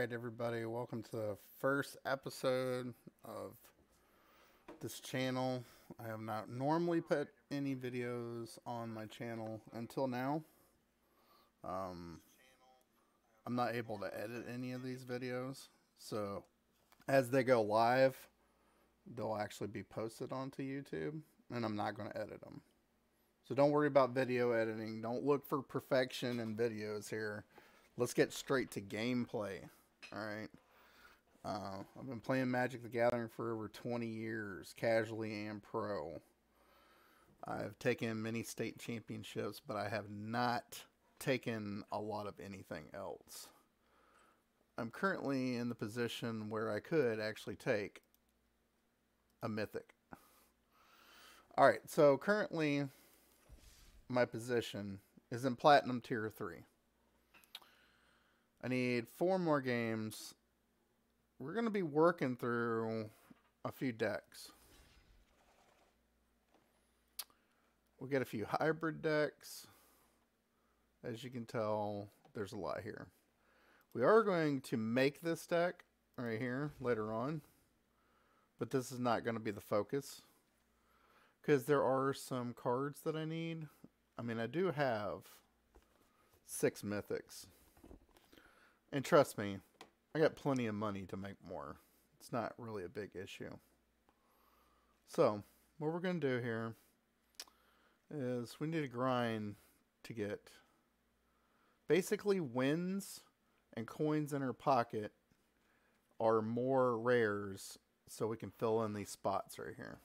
Alright, everybody, welcome to the first episode of this channel. I have not normally put any videos on my channel until now. I'm not able to edit any of these videos, so as they go live, they'll actually be posted onto YouTube, and I'm not going to edit them. So don't worry about video editing. Don't look for perfection in videos here. Let's get straight to gameplay. Alright. I've been playing Magic the Gathering for over 20 years, casually and pro. I've taken many state championships, but I have not taken a lot of anything else. I'm currently in the position where I could actually take a mythic. Alright, so currently my position is in Platinum Tier 3. I need 4 more games. We're going to be working through a few decks. We'll get a few hybrid decks. As you can tell, there's a lot here. We are going to make this deck right here later on, but this is not going to be the focus because there are some cards that I need. I mean, I do have 6 mythics. And trust me, I got plenty of money to make more. It's not really a big issue. So, what we're going to do here is we need to grind to get basically wins and coins in our pocket are more rares so we can fill in these spots right here.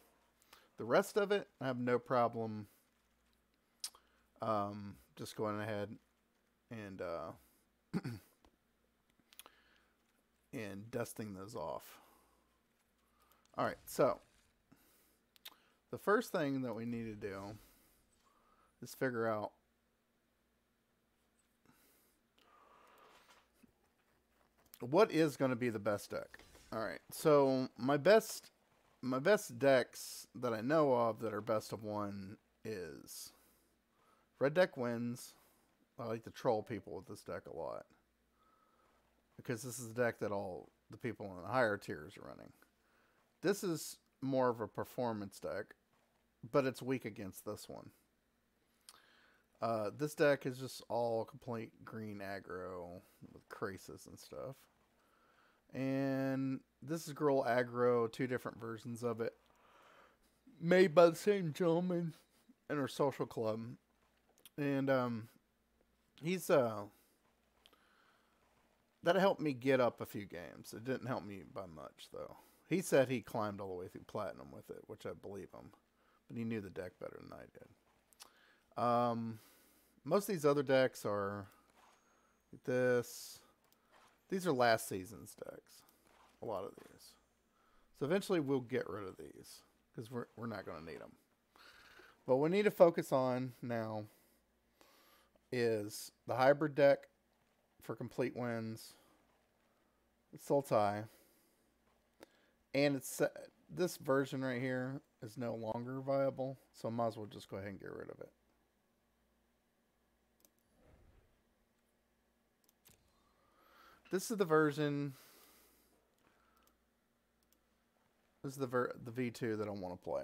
The rest of it, I have no problem just going ahead and and dusting those off. Alright, so the first thing that we need to do is figure out what is going to be the best deck. Alright, so my best decks that I know of that are best of one is red deck wins. I like to troll people with this deck a lot, because this is the deck that all the people in the higher tiers are running. This is more of a performance deck, but it's weak against this one. This deck is just all complete green aggro with Krasis and stuff. And this is Girl Aggro, 2 different versions of it, made by the same gentleman in our social club. And he's that helped me get up a few games. It didn't help me by much, though. He said he climbed all the way through Platinum with it, which I believe him. But he knew the deck better than I did. Most of these other decks are this. These are last season's decks. A lot of these. So eventually we'll get rid of these, because we're not going to need them. But what we need to focus on now is the hybrid deck for complete wins, Sultai, and it's this version right here is no longer viable, so I might as well just go ahead and get rid of it. This is the version. This is the V2 that I want to play.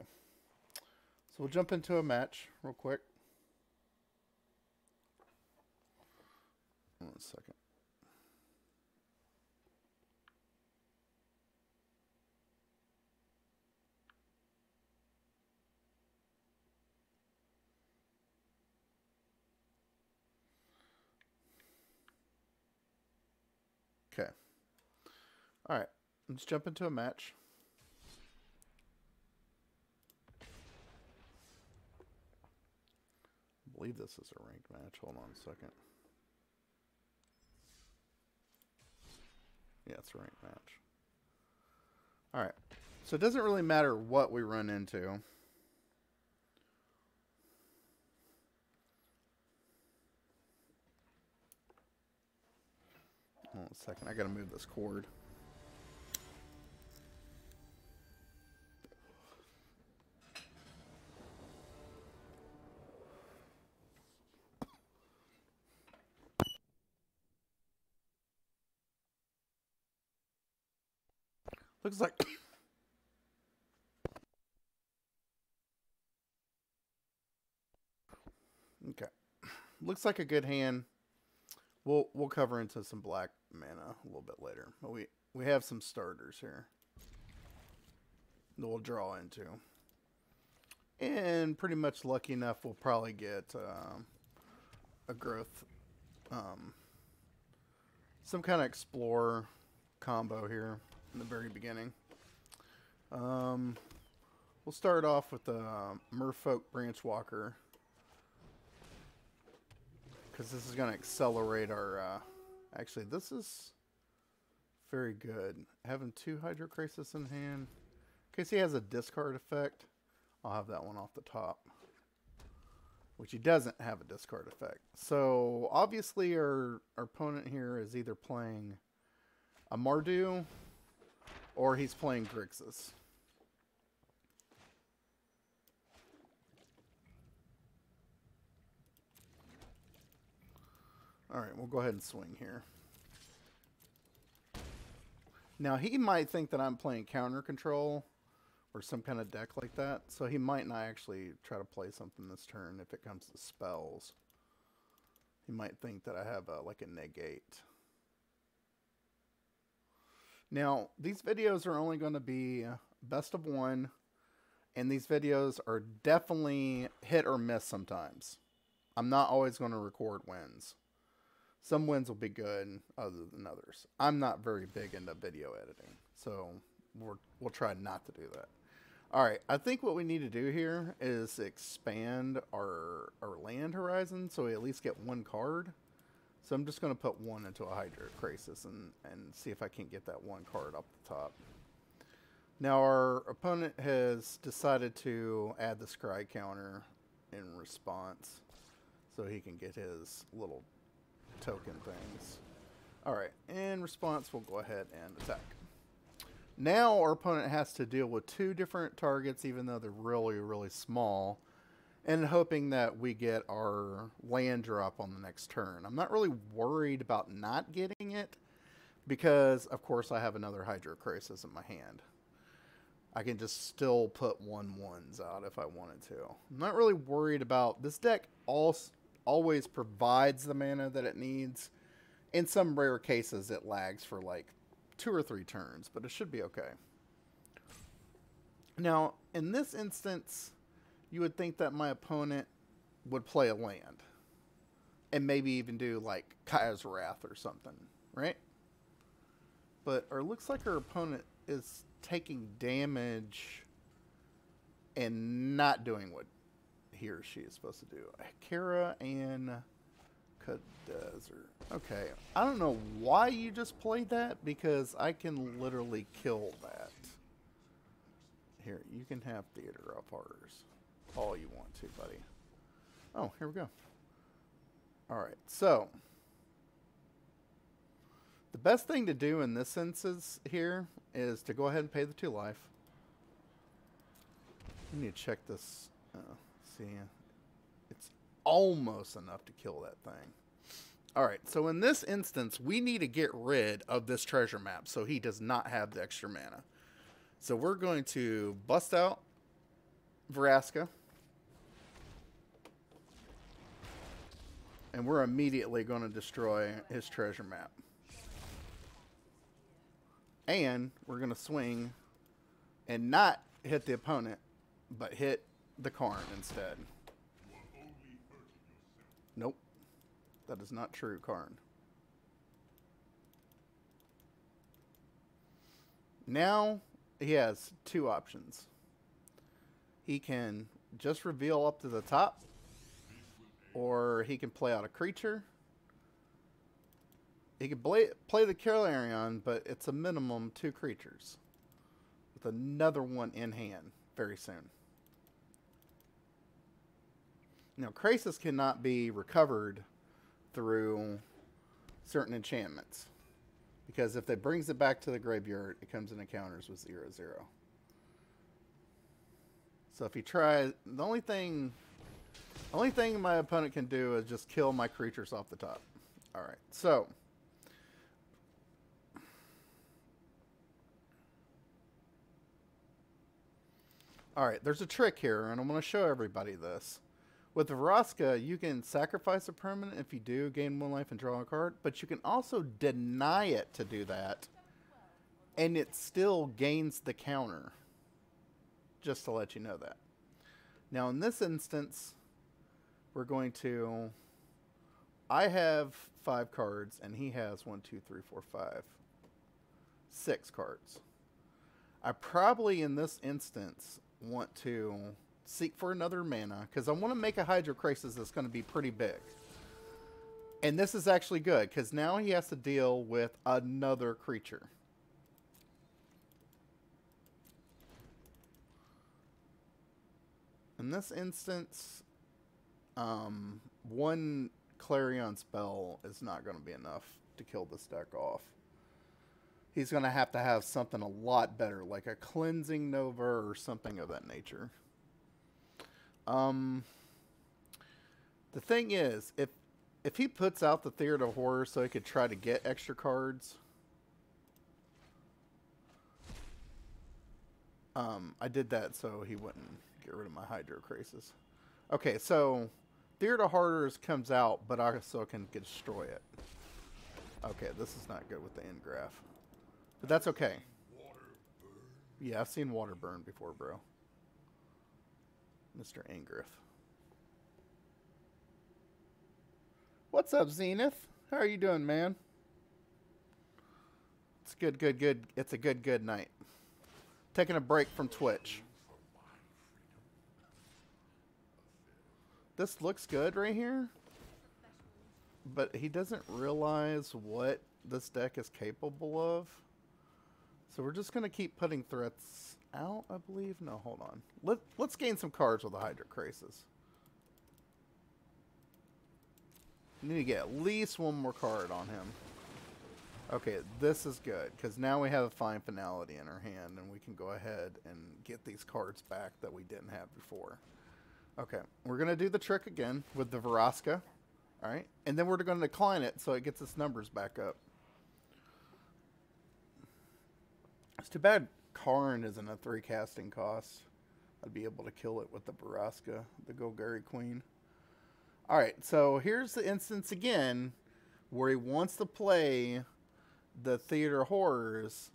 So we'll jump into a match real quick. 1 second. Okay. Alright. Let's jump into a match. I believe this is a ranked match. Hold on a second. Yeah, it's a ranked match. Alright. So it doesn't really matter what we run into. Hold on a second. I gotta move this cord. Looks like... Okay. Looks like a good hand. We'll cover into some black mana a little bit later. But we have some starters here that we'll draw into. And pretty much lucky enough, we'll probably get a growth, some kind of explorer combo here in the very beginning. We'll start off with the Merfolk Branchwalker, because this is going to accelerate our... actually, this is very good. Having 2 Hydrocrisis in hand. In case he has a discard effect, I'll have that one off the top. Which he doesn't have a discard effect. So, obviously, our opponent here is either playing a Mardu, or he's playing Grixis. Alright, we'll go ahead and swing here. Now, he might think that I'm playing counter control or some kind of deck like that, so he might not actually try to play something this turn if it comes to spells. He might think that I have like a negate. Now, these videos are only going to be best of 1, and these videos are definitely hit or miss sometimes. I'm not always going to record wins. Some wins will be good other than others. I'm not very big into video editing, so we'll try not to do that. All right, I think what we need to do here is expand our land horizon so we at least get 1 card. So I'm just going to put 1 into a Hydrocrisis and see if I can get that 1 card up the top. Now our opponent has decided to add the scry counter in response so he can get his little token things. Alright, in response, we'll go ahead and attack. Now our opponent has to deal with 2 different targets, even though they're really, really small, and hoping that we get our land drop on the next turn. I'm not really worried about not getting it, because, of course, I have another Hydrocrisis in my hand. I can just still put 1/1s out if I wanted to. I'm not really worried about... This deck always provides the mana that it needs. In some rare cases, it lags for like 2 or 3 turns, but it should be okay. Now, in this instance, you would think that my opponent would play a land. And maybe even do like Kaya's Wrath or something, right? But it looks like our opponent is taking damage and not doing what he or she is supposed to do. Kara and Kadezer. Okay, I don't know why you just played that, because I can literally kill that. Here, you can have Theater of Horrors all you want to, buddy. Oh, here we go. Alright, so the best thing to do in this instance here is to go ahead and pay the 2 life. I need to check this. See, it's almost enough to kill that thing. Alright, so in this instance, we need to get rid of this treasure map so he does not have the extra mana. So we're going to bust out Vraska. And we're immediately going to destroy his treasure map. And we're going to swing and not hit the opponent, but hit the Karn instead. Nope. That is not true, Karn. Now he has 2 options. He can just reveal up to the top, or he can play out a creature. He can play the Carlarion, but it's a minimum 2 creatures, with another one in hand very soon. Now, Krasis cannot be recovered through certain enchantments, because if it brings it back to the graveyard, it comes in encounters with 0/0. So if he tries, the only thing my opponent can do is just kill my creatures off the top. All right, so Alright, there's a trick here, and I'm going to show everybody this. With Vraska, you can sacrifice a permanent if you do, gain 1 life and draw a card, but you can also deny it to do that, and it still gains the counter. Just to let you know that. Now, in this instance, we're going to... I have 5 cards, and he has 1, 2, 3, 4, 5, 6 cards. I probably, in this instance, want to seek for another mana, because I want to make a Hydro Crisis that's going to be pretty big. And this is actually good, because now he has to deal with another creature. In this instance, 1 Clarion spell is not going to be enough to kill this deck off. He's going to have something a lot better, like a Cleansing Nova or something of that nature. The thing is, if he puts out the Theater of Horror so he could try to get extra cards, I did that so he wouldn't get rid of my Hydro Crisis. Okay, so Theater of Horrors comes out, but I also can destroy it. Okay, this is not good with the end graph. But that's okay. Yeah, I've seen water burn before, bro. Mr. Angriff. What's up, Zenith? How are you doing, man? It's good, good, good. It's a good, good night. Taking a break from Twitch. This looks good right here. But he doesn't realize what this deck is capable of. So we're just going to keep putting threats out, I believe. No, hold on. Let's gain some cards with the Hydro Crisis. We need to get at least 1 more card on him. Okay, this is good, because now we have a Fine Finality in our hand, and we can go ahead and get these cards back that we didn't have before. Okay, we're going to do the trick again with the Vraska. Alright, and then we're going to decline it so it gets its numbers back up. It's too bad Karn isn't a 3 casting cost. I'd be able to kill it with the Vraska, the Golgari Queen. Alright, so here's the instance again where he wants to play the Theater of Horrors,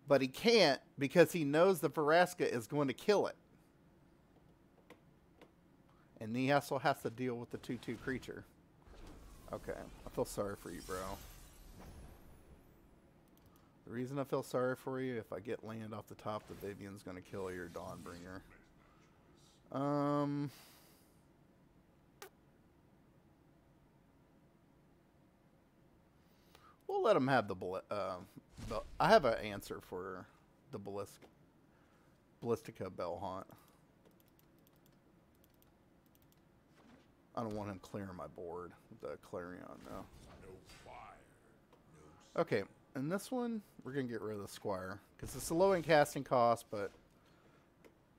but he can't because he knows the Vraska is going to kill it. And he also has to deal with the 2/2 creature. Okay, I feel sorry for you, bro. The reason I feel sorry for you, if I get land off the top, the Vivian's going to kill your Dawnbringer. We'll let him have the I have an answer for the Ballistica Bellhaunt. I don't want him clearing my board with the Clarion, no. Okay, and this one, we're going to get rid of the Squire. Because it's a low in casting cost, but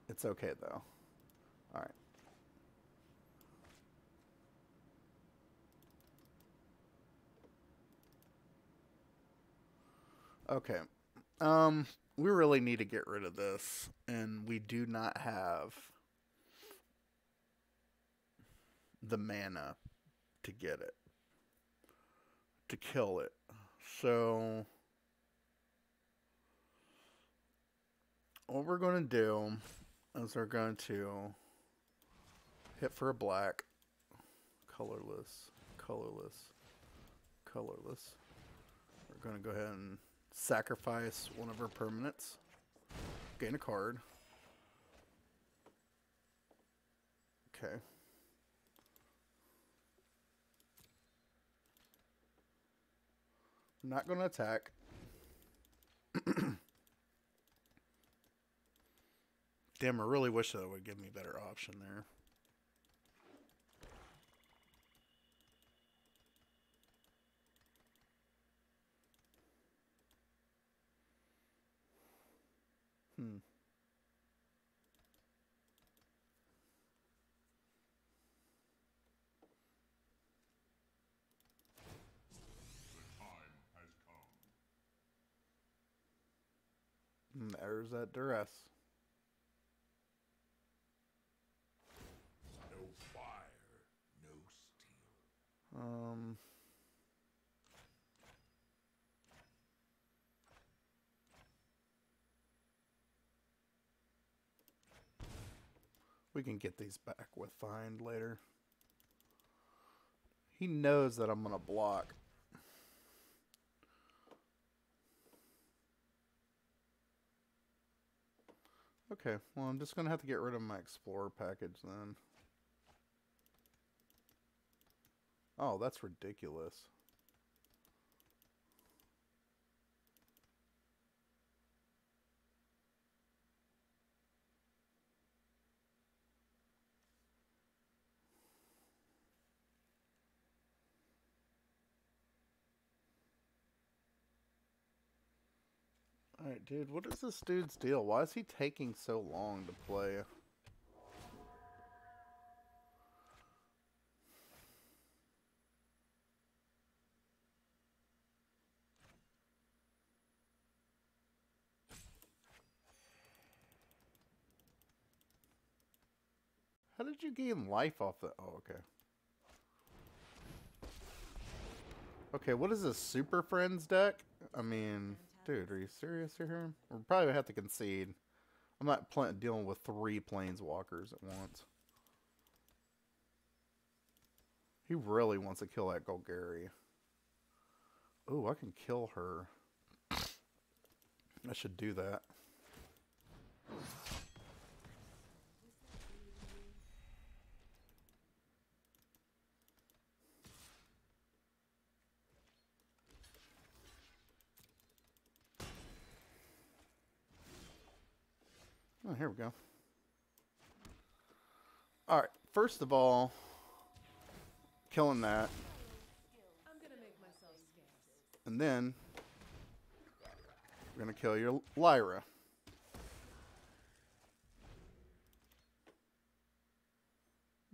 it's okay, though. Alright. Okay. We really need to get rid of this. And we do not have the mana to get it. To kill it. So what we're going to do is we're going to hit for a black. Colorless. Colorless. Colorless. We're going to go ahead and sacrifice one of our permanents. Gain a card. Okay. I'm not going to attack. Damn, I really wish that would give me a better option there. There's that duress. We can get these back with Find later. He knows that I'm going to block. Okay, well, I'm just going to have to get rid of my Explorer package then. Oh, that's ridiculous. Alright, dude, what is this dude's deal? Why is he taking so long to play? How did you gain life off the... Oh, okay. Okay, what is this, Super Friends deck? I mean, dude, are you serious here? We're probably going to have to concede. I'm not dealing with 3 planeswalkers at once. He really wants to kill that Golgari. Oh, I can kill her. I should do that. Oh, here we go. Alright, first of all, killing that. And then, we're going to kill your Lyra.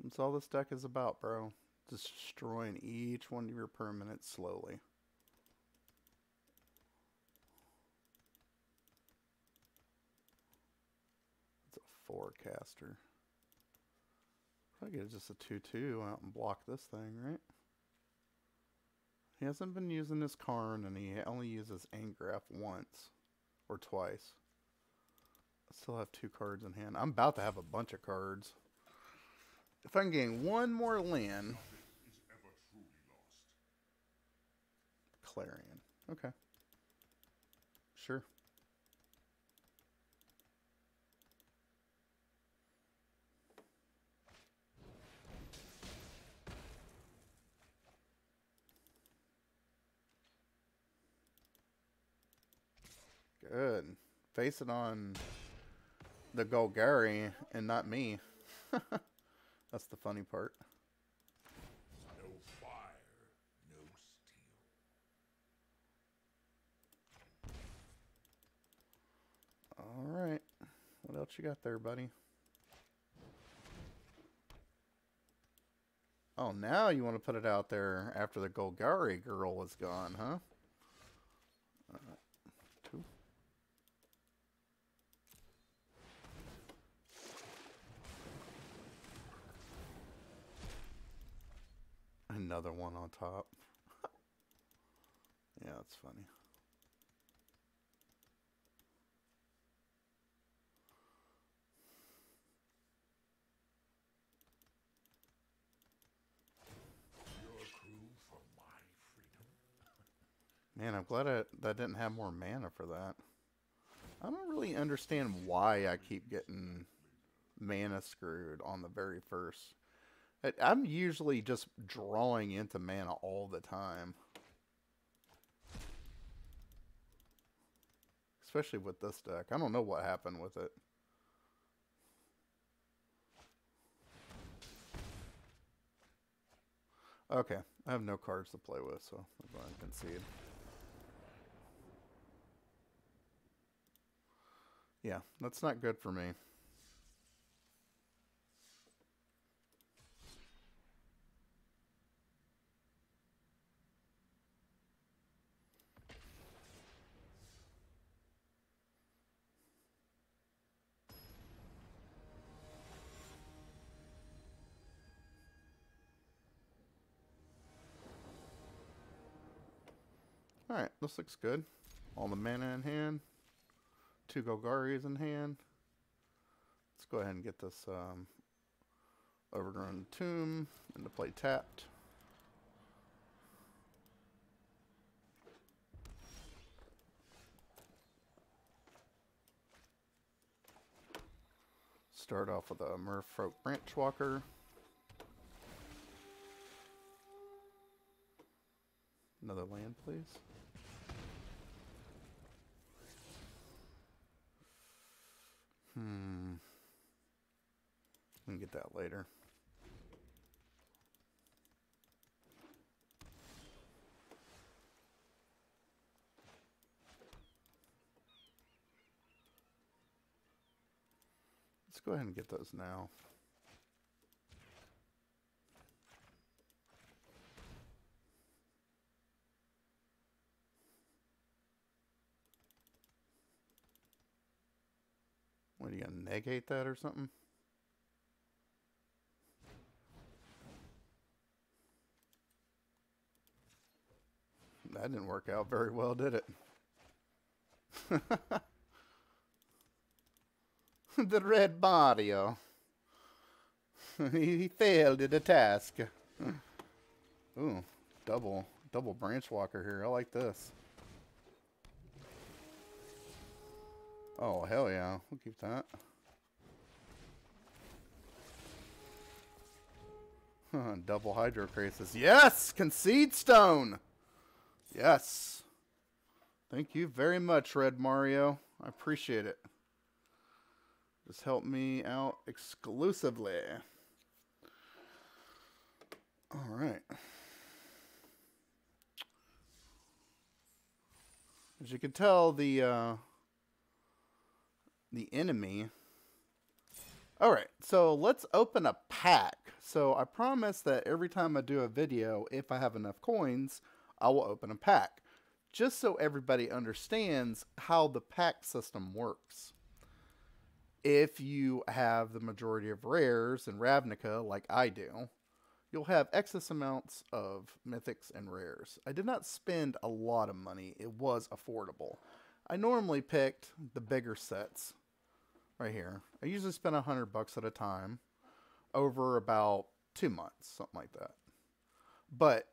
That's all this deck is about, bro. Destroying each one of your permanents slowly. It's a 4-caster. I get just a 2/2 out and block this thing, right? He hasn't been using his Karn, and he only uses Angraf once or twice. I still have 2 cards in hand. I'm about to have a bunch of cards. If I can gain 1 more land. Clarion. Okay. Sure. Good. Face it on the Golgari and not me. That's the funny part. No fire, no steel. Alright. What else you got there, buddy? Oh, now you want to put it out there after the Golgari girl is gone, huh? 2. Another one on top. Yeah, that's funny. Your crew for my freedom. Man, I'm glad that didn't have more mana for that. I don't really understand why I keep getting mana screwed on the very first. I'm usually just drawing into mana all the time. Especially with this deck. I don't know what happened with it. Okay, I have no cards to play with, so I'm going to concede. Yeah, that's not good for me. Alright, this looks good. All the mana in hand. 2 Golgaris in hand. Let's go ahead and get this Overgrown Tomb into play tapped. Start off with a Merfolk Branchwalker. Another land, please. We can get that later. Let's go ahead and get those now. What, are you going to negate that or something? That didn't work out very well, did it? The red Mario. He failed at the task. Ooh, double Branchwalker here. I like this. Oh, hell yeah. We'll keep that. Double Hydrocrisis. Yes! Concede Stone! Yes. Thank you very much, Red Mario. I appreciate it. Just help me out exclusively. Alright. As you can tell, the enemy. Alright, so let's open a pack. So I promise that every time I do a video, if I have enough coins, I will open a pack. Just so everybody understands how the pack system works. If you have the majority of rares in Ravnica, like I do, you'll have excess amounts of mythics and rares. I did not spend a lot of money. It was affordable. I normally picked the bigger sets right here. I usually spend $100 at a time over about 2 months, something like that. But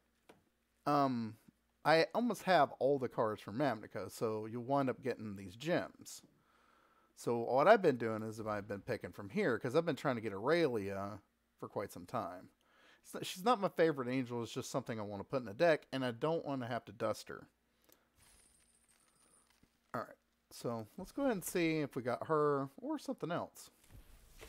I almost have all the cards from Ravnica, so you'll wind up getting these gems. So what I've been doing is I've been picking from here, because I've been trying to get Aurelia for quite some time. She's not my favorite angel, it's just something I want to put in the deck, and I don't want to have to dust her. Alright, so let's go ahead and see if we got her or something else. I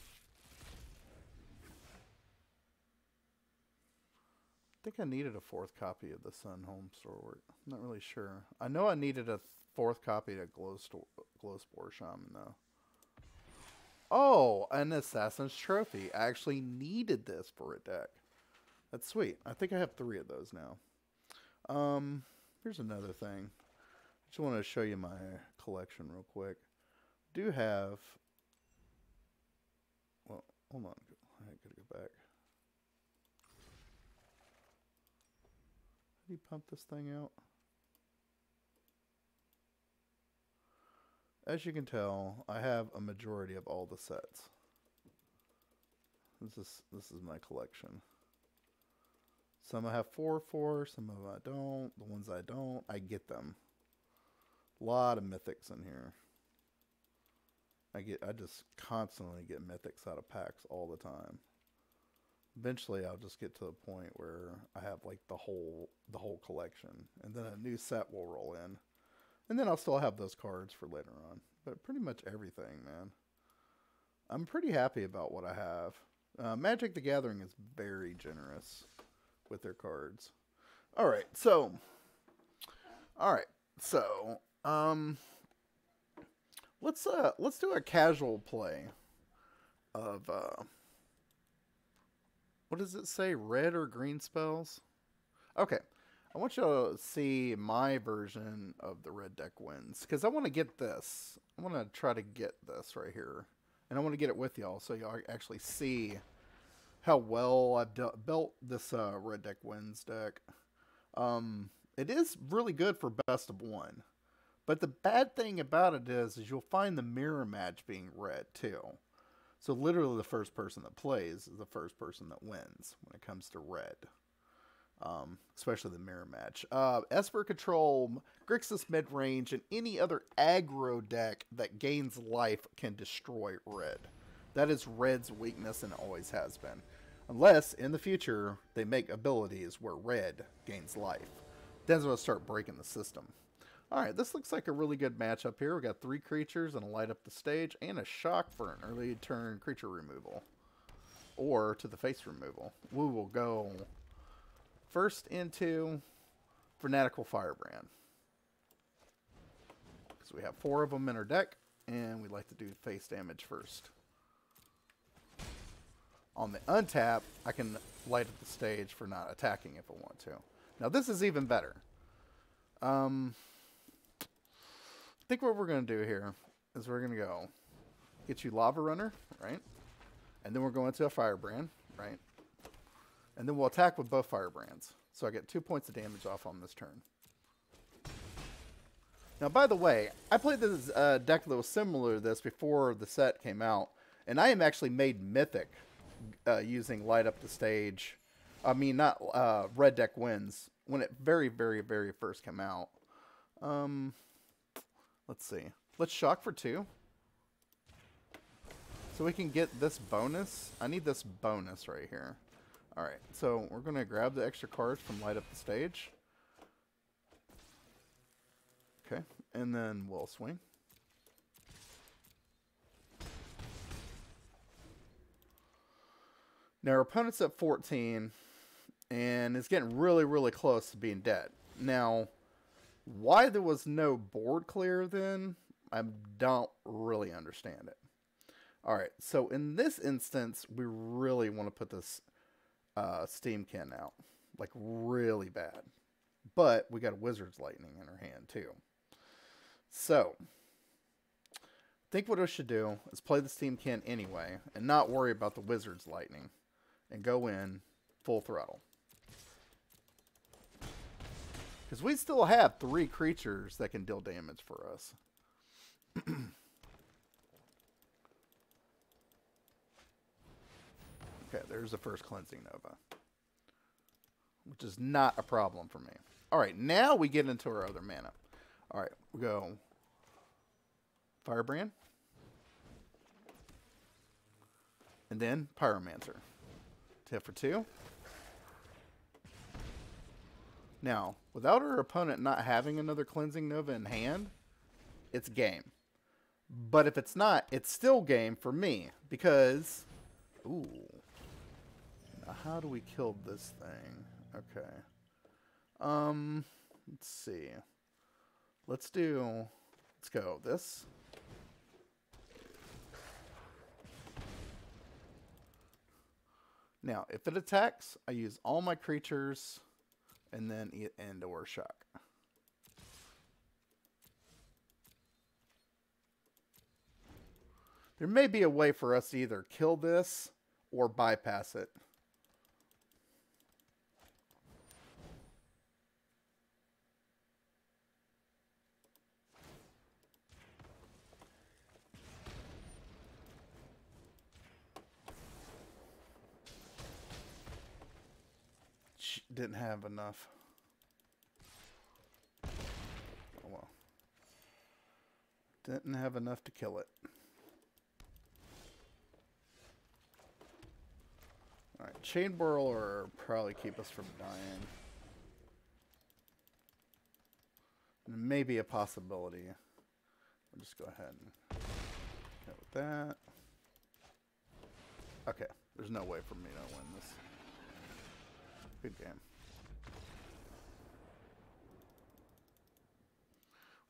think I needed a 4th copy of the Sun Home Store. I'm not really sure. I know I needed a 4th copy of Glowspore Shaman, though. Oh, an Assassin's Trophy. I actually needed this for a deck. That's sweet. I think I have 3 of those now. Here's another thing. I just want to show you my collection real quick. I do have... Well, hold on. I gotta go back. How do you pump this thing out? As you can tell, I have a majority of all the sets. This is my collection. Some I have 4 for, some of them I don't. The ones I don't, I get them. A lot of mythics in here. I just constantly get mythics out of packs all the time. Eventually I'll just get to the point where I have like the whole collection, and then a new set will roll in. And then I'll still have those cards for later on. But pretty much everything, man. I'm pretty happy about what I have. Magic the Gathering is very generous with their cards. Alright, so let's do a casual play of what does it say? Red or green spells? Okay. I want you to see my version of the red deck wins, because I want to get this. I want to try to get this right here. And I want to get it with y'all so y'all actually see how well I've built this red deck wins deck. It is really good for best of 1. But the bad thing about it is you'll find the mirror match being red too. So literally the first person that plays is the first person that wins when it comes to red. Especially the mirror match. Esper Control, Grixis mid-range, and any other aggro deck that gains life can destroy red. That is red's weakness and always has been. Unless, in the future, they make abilities where red gains life. Then it's going to start breaking the system. Alright, this looks like a really good matchup here. We got 3 creatures and a light up the stage, and a shock for an early turn creature removal. Or to the face removal. We will go first into Fanatical Firebrand. Because we have 4 of them in our deck, and we like to do face damage first. On the untap, I can light up the stage for not attacking if I want to. Now this is even better. I think what we're going to do here is we're going to go get you Lava Runner, right? And then we're going to a Firebrand, right? And then we'll attack with both Firebrands. So I get 2 points of damage off on this turn. Now, by the way, I played this deck that was similar to this before the set came out. And I am actually made Mythic using Light Up the Stage. I mean, not Red Deck Wins. When it very, very, very first came out. Let's see. Let's shock for 2. So we can get this bonus. I need this bonus right here. Alright, so we're going to grab the extra cards from Light Up the Stage. Okay, and then we'll swing. Now our opponent's at 14, and it's getting really, really close to being dead. Now, why there was no board clear then, I don't really understand it. Alright, so in this instance, we really want to put this Steamkin out. Like, really bad. But we got a Wizard's Lightning in our hand, too. So, I think what I should do is play the Steamkin anyway, and not worry about the Wizard's Lightning, and go in full throttle. Because we still have 3 creatures that can deal damage for us. Okay, there's the first Cleansing Nova. Which is not a problem for me. Alright, now we get into our other mana. Alright, we go Firebrand. And then Pyromancer. Tip for 2. Now, without our opponent not having another Cleansing Nova in hand, it's game. But if it's not, it's still game for me. Because, ooh. Now how do we kill this thing? Okay. Let's see. Let's go this. Now, if it attacks, I use all my creatures and then end or shock. There may be a way for us to either kill this or bypass it. Didn't have enough. Oh well. Didn't have enough to kill it. Alright, Chain Whirler probably keep us from dying. And maybe a possibility. I'll just go ahead and go with that. Okay, there's no way for me to win this. Good game.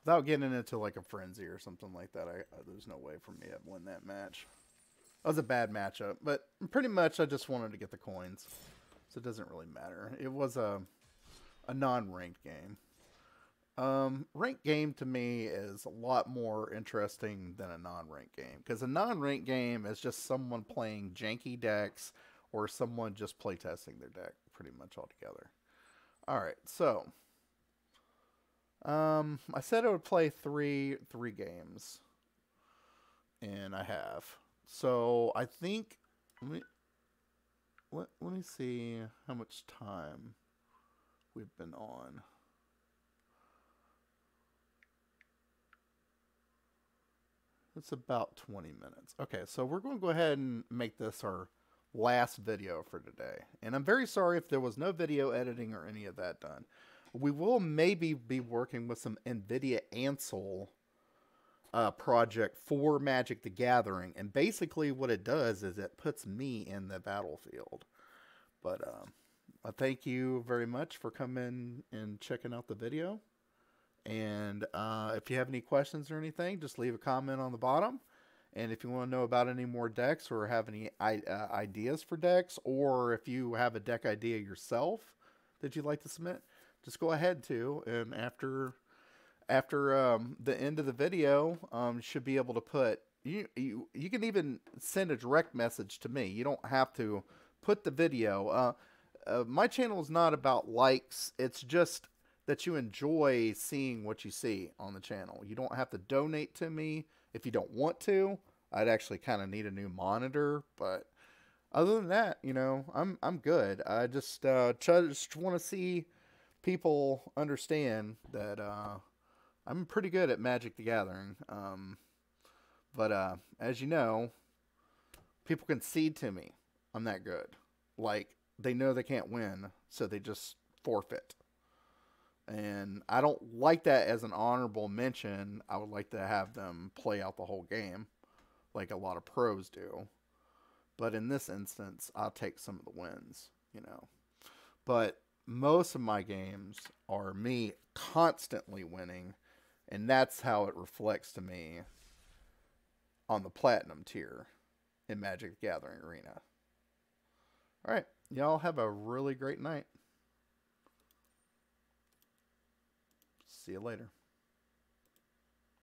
Without getting into like a frenzy or something like that, there's no way for me to win that match. That was a bad matchup, but pretty much I just wanted to get the coins, so it doesn't really matter. It was a non-ranked game. Ranked game to me is a lot more interesting than a non-ranked game, because a non-ranked game is just someone playing janky decks or someone just playtesting their deck pretty much altogether. Alright, so I said I would play three games, and I have. So I think let me see how much time we've been on. It's about 20 minutes. Okay, so we're going to go ahead and make this our last video for today. And I'm very sorry if there was no video editing or any of that done. We will maybe be working with some NVIDIA Ansel project for Magic the Gathering. And basically what it does is it puts me in the battlefield. But I thank you very much for coming and checking out the video. And if you have any questions or anything, just leave a comment on the bottom. And if you want to know about any more decks or have any ideas for decks, or if you have a deck idea yourself that you'd like to submit, just go ahead to. And after the end of the video, you should be able to put you can even send a direct message to me. You don't have to put the video. My channel is not about likes. It's just that you enjoy seeing what you see on the channel. You don't have to donate to me if you don't want to. I'd actually kind of need a new monitor, but other than that, you know, I'm good. I just want to see people understand that I'm pretty good at Magic the Gathering. But as you know, people concede to me. I'm that good. Like, they know they can't win, so they just forfeit. And I don't like that as an honorable mention. I would like to have them play out the whole game like a lot of pros do. But in this instance, I'll take some of the wins, you know. But most of my games are me constantly winning, and that's how it reflects to me on the Platinum tier in Magic the Gathering Arena. All right, y'all have a really great night. See you later.